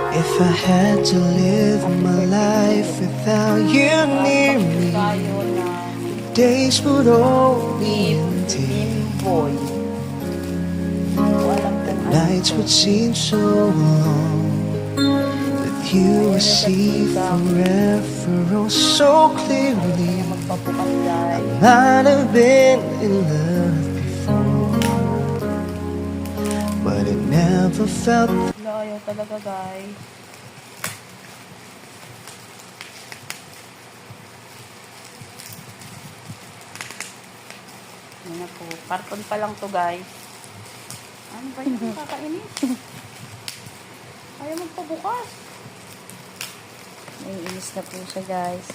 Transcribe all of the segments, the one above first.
If I had to live my life without you near me, Tayo na days would all be empty. Nimboy. Walang kung ano Nights to. would seem so long. With you I see forever oh so clearly. Magpapukas guys. Might have been in love before, but it never felt. Layo talaga guys. Yan na po. Karton pa lang to guys. Ano ba yung kakainin? Ayaw magpabukas. Naiinis na po siya, guys.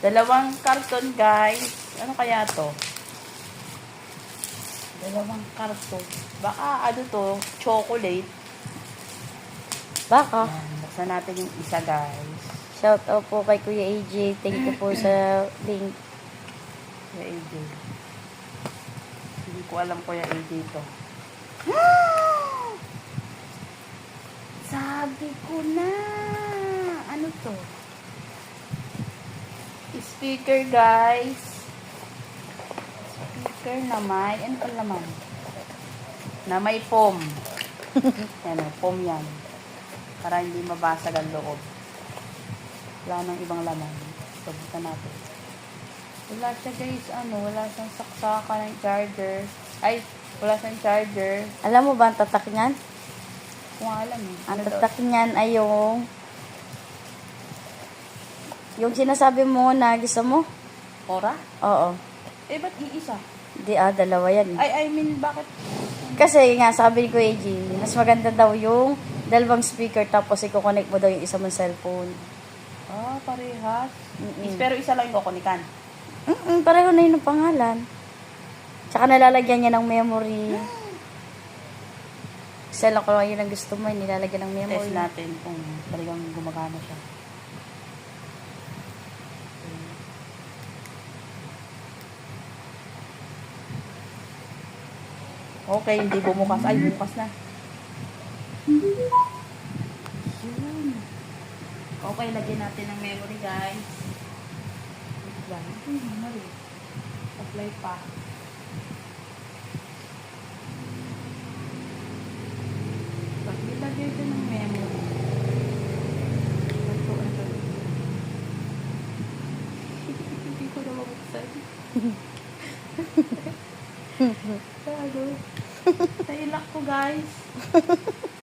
Dalawang karton guys. Ano kaya to? Dalawang karton. Baka ano to? Chocolate. Baka. Yan, buksan natin yung isa guys. Shout out po kay Kuya AJ. Thank you po sa link. Kuya AJ. Hindi ko alam Kuya AJ to. Sabi ko na. Ano to? Speaker guys. Speaker na may. Ano pa laman? Na may foam. Yan o, foam yan. Para hindi mabasag ang loob. Wala nang ibang laman. Sabutan natin. Wala siya guys, wala siyang saksakan ng charger. Ay, wala siyang charger. Alam mo ba ang tatak niyan? Kung alam eh. Ang Ano daw? tatak niyan ay yung sinasabi mo na gusto mo? Ora? Oo. Eh, ba't iisa? Di dalawa yan. I mean, bakit? Kasi nga, sabi ni Kuya AJ, mas maganda daw yung dalawang speaker tapos i-connect mo daw yung isa mong cellphone. Ah, parehas. Mm-mm. Pero isa lang yung kukunikan. Pareho na yun ang pangalan. Tsaka nalalagyan niya ng memory. Isa lang kung yun ang gusto mo, nilalagyan ng memory. Test natin kung talagang gumagana siya. Okay, hindi bumukas. Ay, bumukas na. Yun. Okay, lagyan natin ng memory, guys. Ito yung memory. Apply pa. Pag nilagay ko ng memory, ito. Hindi ko na mabuksan. Tago. Nailak ko, guys.